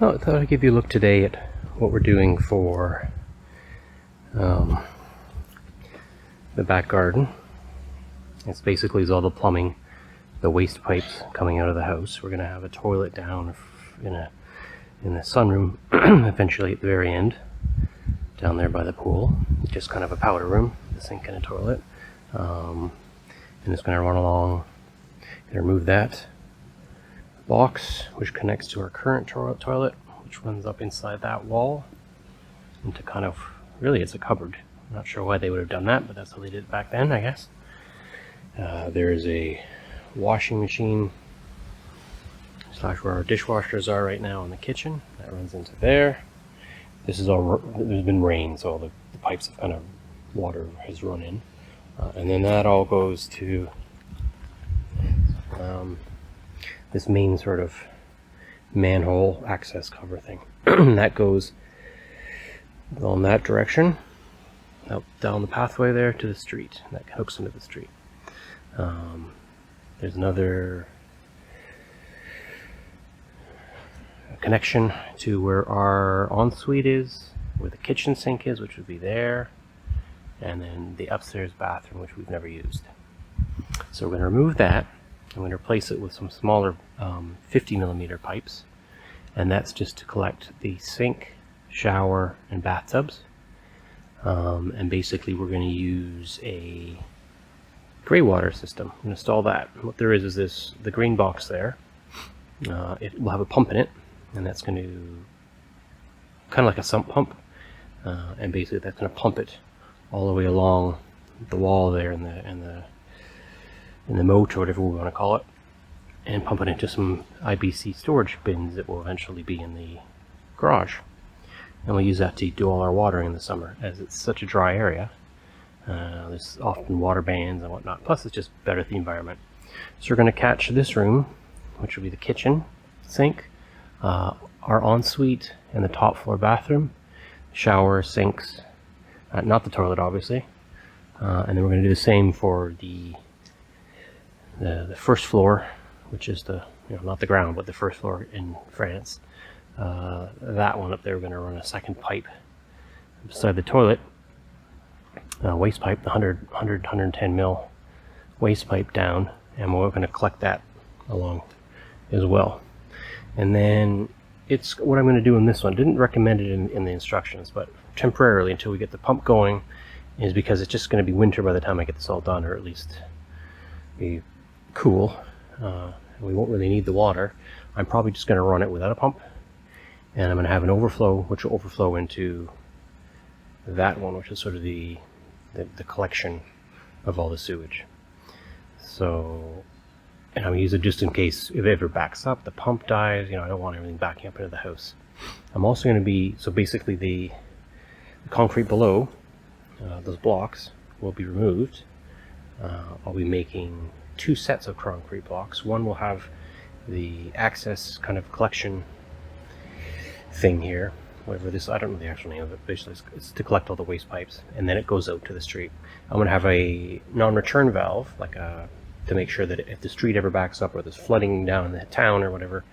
Oh, I thought I'd give you a look today at what we're doing for the back garden. It's basically all the plumbing, the waste pipes coming out of the house. We're going to have a toilet down in the sunroom, eventually at the very end, down there by the pool. Just kind of a powder room, the sink and a toilet. And it's going to run along. Going to remove that box, which connects to our current toilet, which runs up inside that wall into kind of, really it's a cupboard. I'm not sure why they would have done that, but that's how they did it back then, I guess. There is a washing machine / where our dishwashers are right now in the kitchen. That runs into there. This is all, there's been rain, so all the pipes have kind of, water has run in. And then that all goes to this main sort of manhole access cover thing. That goes on that direction, out down the pathway there to the street. That hooks into the street. There's another connection to where our ensuite is, where the kitchen sink is, which would be there, and then the upstairs bathroom, which we've never used. So we're going to remove that. I'm going to replace it with some smaller 50mm pipes, and that's just to collect the sink, shower, and bathtubs. And basically we're going to use a gray water system. I'm going to install that. What there is this, the green box there, it will have a pump in it, and that's going to, kind of like a sump pump, and basically that's going to pump it all the way along the wall there in the moat, or whatever we want to call it, and pump it into some IBC storage bins that will eventually be in the garage. And we'll use that to do all our watering in the summer, as it's such a dry area. There's often water bans and whatnot, plus it's just better for the environment. So we're going to catch this room, which will be the kitchen sink, our ensuite and the top floor bathroom, shower, sinks, not the toilet obviously, and then we're going to do the same for the first floor, which is the, not the ground, but the first floor in France. That one up there, we're going to run a second pipe beside the toilet, waste pipe, the 110 mil waste pipe down, and we're going to collect that along as well. And then it's what I'm going to do in this one. Didn't recommend it in the instructions, but temporarily until we get the pump going, is because it's just going to be winter by the time I get this all done, or at least be cool. We won't really need the water. I'm probably just going to run it without a pump, and I'm going to have an overflow, which will overflow into that one, which is sort of the collection of all the sewage. So, and I'm going to use it just in case if it ever backs up, the pump dies, I don't want everything backing up into the house. I'm also going to be, so basically the concrete below, those blocks will be removed. I'll be making 2 sets of concrete blocks. One will have the access kind of collection thing here, whatever this, I don't know the actual name of it, basically it's to collect all the waste pipes, and then it goes out to the street. I'm going to have a non-return valve, to make sure that if the street ever backs up or there's flooding down in the town or whatever,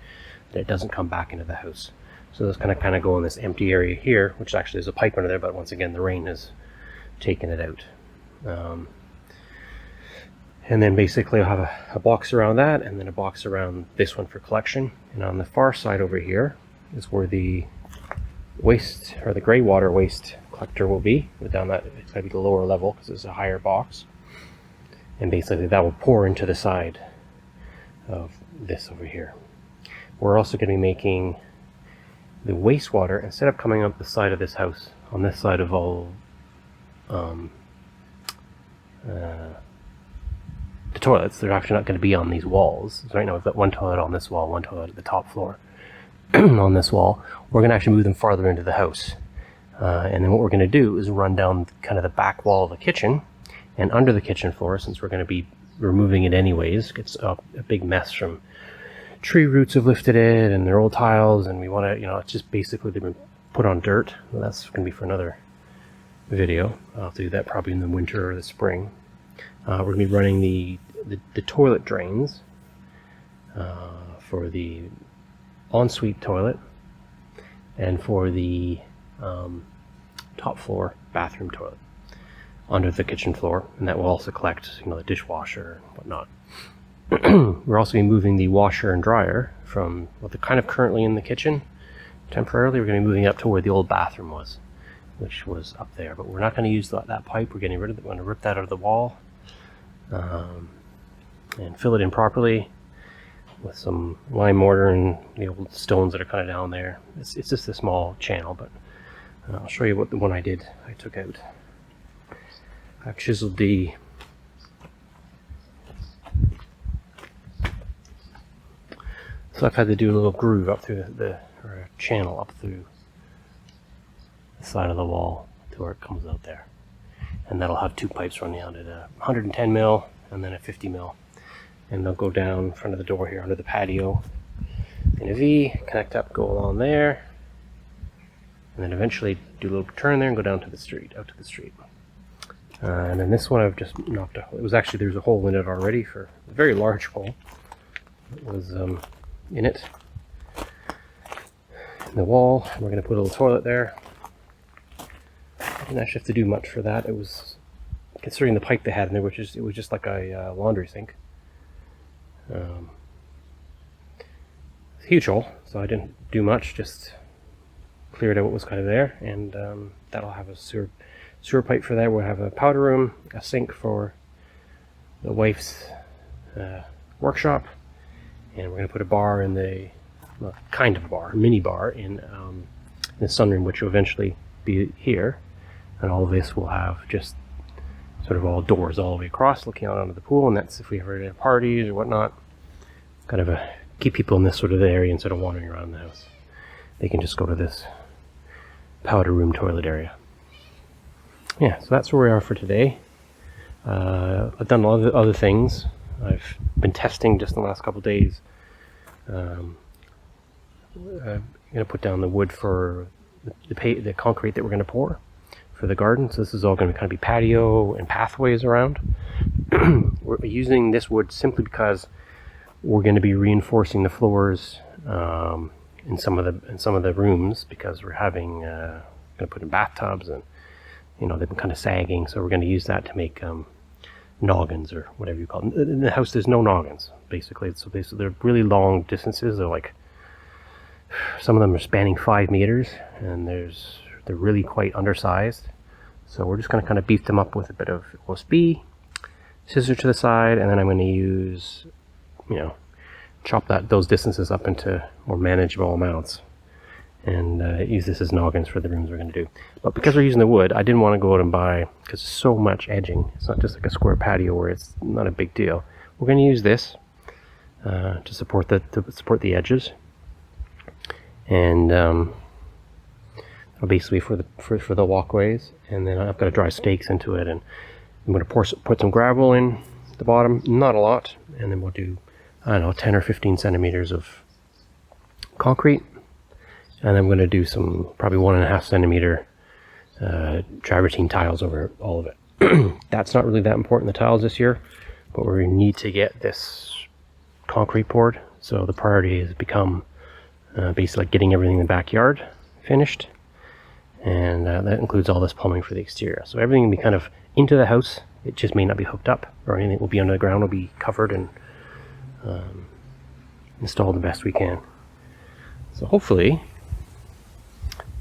that it doesn't come back into the house. So this kind of go in this empty area here, which actually is a pipe under there, but once again the rain has taken it out. And then basically I'll have a box around that, and then a box around this one for collection. And on the far side over here is where the waste, or the gray water waste collector will be. But down that, it's going to be the lower level because it's a higher box. And basically that will pour into the side of this over here. We're also going to be making the wastewater, instead of coming up the side of this house, on this side of all the toilets, they're actually not going to be on these walls. So right now we've got one toilet on this wall, one toilet at the top floor on this wall. We're going to actually move them farther into the house. And then what we're going to do is run down kind of the back wall of the kitchen, and under the kitchen floor, since we're going to be removing it anyways, it's a big mess from tree roots have lifted it, and they're old tiles, and we want to, it's just basically they've been put on dirt. Well, that's going to be for another video. I'll have to do that probably in the winter or the spring. We're going to be running the toilet drains for the ensuite toilet and for the top floor bathroom toilet under the kitchen floor, and that will also collect, the dishwasher and whatnot. We're also going to be moving the washer and dryer from what they're kind of currently in the kitchen. Temporarily, we're going to be moving up to where the old bathroom was, which was up there. But we're not going to use that pipe. We're getting rid of it. We're going to rip that out of the wall and fill it in properly with some lime mortar and the old stones that are kind of down there. It's just a small channel, but I'll show you what the one I took out. I've chiseled the so I've had to do a little groove up through or a channel up through the side of the wall to where it comes out there, and that'll have two pipes running out at a 110 mil and then a 50 mil, and they'll go down in front of the door here under the patio in a V, connect up, go along there, and then eventually do a little turn there and go down to the street, out to the street. And then this one I've just knocked a hole. It was actually, there's a hole in it already, for a very large hole. It was in it, in the wall. We're going to put a little toilet there. I didn't actually have to do much for that. It was, considering the pipe they had in there, it was just like a laundry sink. It's a huge hole, so I didn't do much, just cleared out what was kind of there, and that'll have a sewer pipe for that. We'll have a powder room, a sink for the wife's workshop, and we're going to put a bar in the, well, kind of a bar, mini bar in the sunroom, which will eventually be here, and all of this will have just sort of all doors all the way across looking out onto the pool, and that's if we ever have parties or whatnot. Kind of keep people in this sort of area instead of wandering around the house. They can just go to this powder room toilet area. Yeah, so that's where we are for today. I've done a lot of other things. I've been testing just in the last couple of days. I'm going to put down the wood for the concrete that we're going to pour for the garden. So this is all going to kind of be patio and pathways around. We're using this wood simply because we're going to be reinforcing the floors in some of the rooms, because we're going to put in bathtubs, and they've been kind of sagging, so we're going to use that to make noggins, or whatever you call them. In the house, there's no noggins, basically. So they're really long distances. They're like, some of them are spanning 5 meters, and they're really quite undersized. So we're just going to kind of beef them up with a bit of OSB, scissor to the side, and then I'm going to use, chop those distances up into more manageable amounts, and use this as noggins for the rooms we're going to do. But because we're using the wood, I didn't want to go out and buy, because there's so much edging. It's not just like a square patio where it's not a big deal. We're going to use this to support the edges, and basically for the walkways. And then I've got to drive stakes into it, and I'm going to put some gravel in the bottom, not a lot, and then we'll do, I don't know, 10 or 15 centimeters of concrete. And I'm going to do some probably 1.5 centimeter travertine tiles over all of it. That's not really that important, the tiles this year, but we need to get this concrete poured. So the priority has become basically getting everything in the backyard finished, and that includes all this plumbing for the exterior. So everything will be kind of into the house. It just may not be hooked up, or anything that will be under the ground will be covered and installed the best we can. So hopefully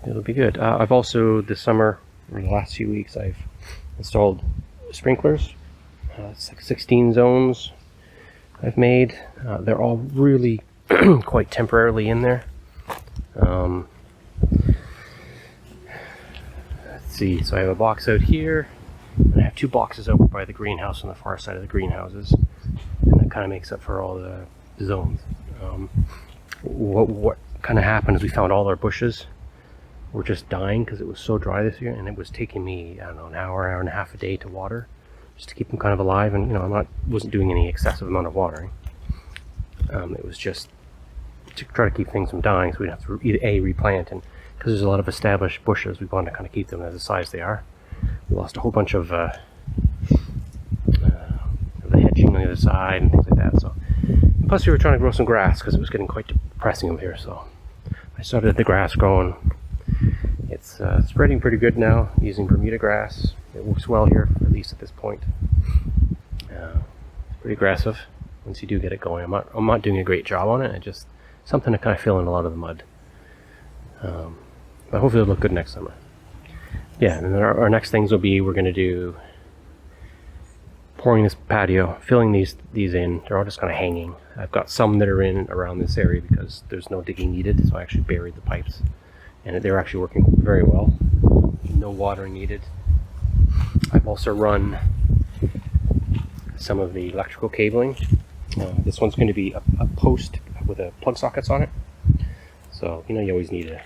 it'll be good. I've also, this summer, or the last few weeks, I've installed sprinklers. It's like 16 zones I've made. They're all really quite temporarily in there. Let's see, so I have a box out here, and I have 2 boxes over by the greenhouse on the far side of the greenhouses, and that kind of makes up for all the zones. What kind of happened is we found all our bushes were just dying because it was so dry this year, and it was taking me, I don't know, an hour and a half a day to water, just to keep them kind of alive. And wasn't doing any excessive amount of watering. It was just to try to keep things from dying, so we'd have to either replant, and because there's a lot of established bushes, we wanted to kind of keep them as the size they are. We lost a whole bunch of the hedging on the other side and things like that. So, and plus we were trying to grow some grass because it was getting quite depressing up here. So I started the grass growing. It's spreading pretty good now using Bermuda grass. It works well here, at least at this point. It's pretty aggressive once you do get it going. I'm not doing a great job on it. It's just something to kind of fill in a lot of the mud. But hopefully it'll look good next summer. Yeah, and then our next things will be, we're going to do pouring this patio, filling these in. They're all just kind of hanging. I've got some that are in around this area because there's no digging needed, so I actually buried the pipes. And they're actually working very well. No watering needed. I've also run some of the electrical cabling. This one's going to be a post with a plug sockets on it. So, you know, you always need a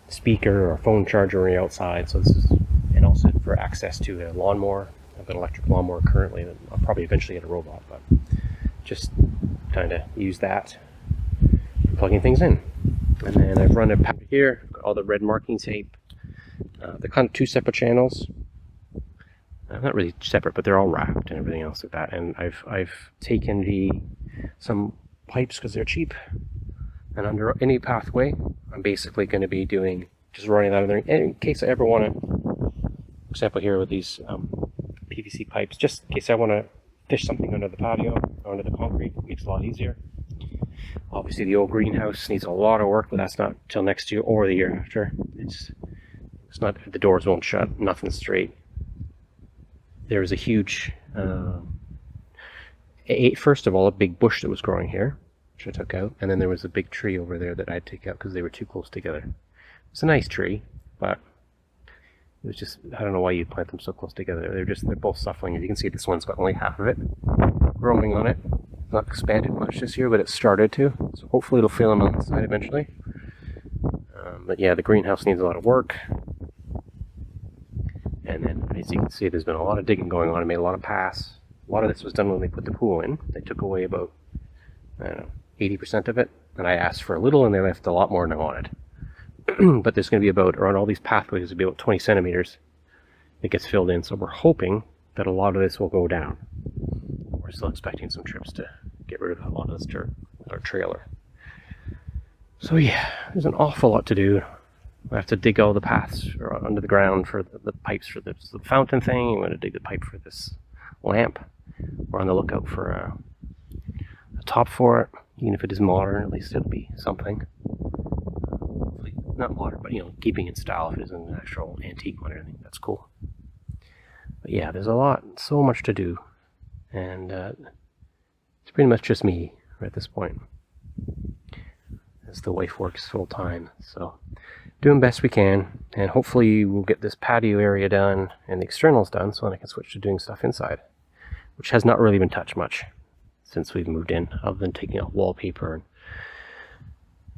speaker or a phone charger on the outside. So this is, and also for access to a lawnmower. I've got an electric lawnmower currently. I'll probably eventually get a robot, but just kind of use that for plugging things in. And then I've run a pack here, got all the red marking tape. They're kind of two separate channels. Not really separate, but they're all wrapped and everything else like that. And I've taken some pipes because they're cheap. And under any pathway, I'm basically going to be just running that in there in case I ever want to, for example here with these PVC pipes, just in case I want to fish something under the patio, or under the concrete. It makes it a lot easier. Obviously the old greenhouse needs a lot of work, but that's not till next year or the year after. It's not, the doors won't shut, nothing's straight. There was a huge, first of all, a big bush that was growing here, which I took out, and then there was a big tree over there that I'd take out because they were too close together. It's a nice tree, but it was just, I don't know why you'd plant them so close together. They're both suffering. As you can see, this one's got only half of it growing on it. It's not expanded much this year, but it started to. So hopefully it'll fill in on the side eventually. But yeah, the greenhouse needs a lot of work. And then, as you can see, there's been a lot of digging going on. I made a lot of paths. A lot of this was done when they put the pool in. They took away about, I don't know, 80% of it. And I asked for a little, and they left a lot more than I wanted. But there's going to be about, around all these pathways, there'll be about 20 centimeters that gets filled in. So we're hoping that a lot of this will go down. We're still expecting some trips to get rid of a lot of this dirt with our trailer. So yeah, there's an awful lot to do. I have to dig all the paths under the ground for the pipes for the fountain thing. I'm going to dig the pipe for this lamp. We're on the lookout for a top for it. Even if it is modern, at least it'll be something. Not modern, but, you know, keeping in style. If it isn't an actual antique one or anything, that's cool. But yeah, there's so much to do. And it's pretty much just me at this point, as the wife works full time. So doing best we can, and hopefully we'll get this patio area done and the externals done, so then I can switch to doing stuff inside, which has not really been touched much since we've moved in, other than taking out wallpaper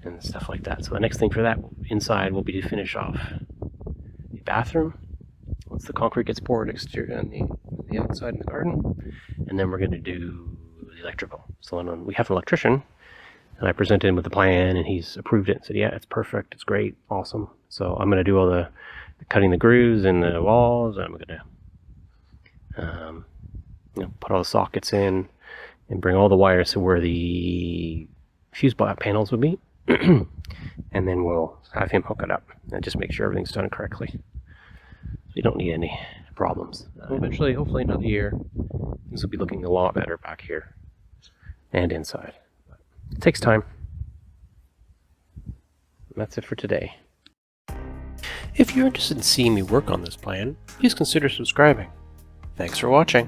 and stuff like that. So the next thing for that inside will be to finish off the bathroom once the concrete gets poured exterior on the outside in the garden, and then we're going to do the electrical. So when we have an electrician, and I presented him with the plan, and he's approved it and said, yeah, it's perfect, it's great, awesome. So I'm going to do all the cutting the grooves in the walls, and I'm going to put all the sockets in and bring all the wires to where the fuse box panels would be. And then we'll have him hook it up and just make sure everything's done correctly. So you don't need any problems. Eventually, hopefully another year, this will be looking a lot better back here and inside. But it takes time. And that's it for today. If you're interested in seeing me work on this plan, please consider subscribing. Thanks for watching.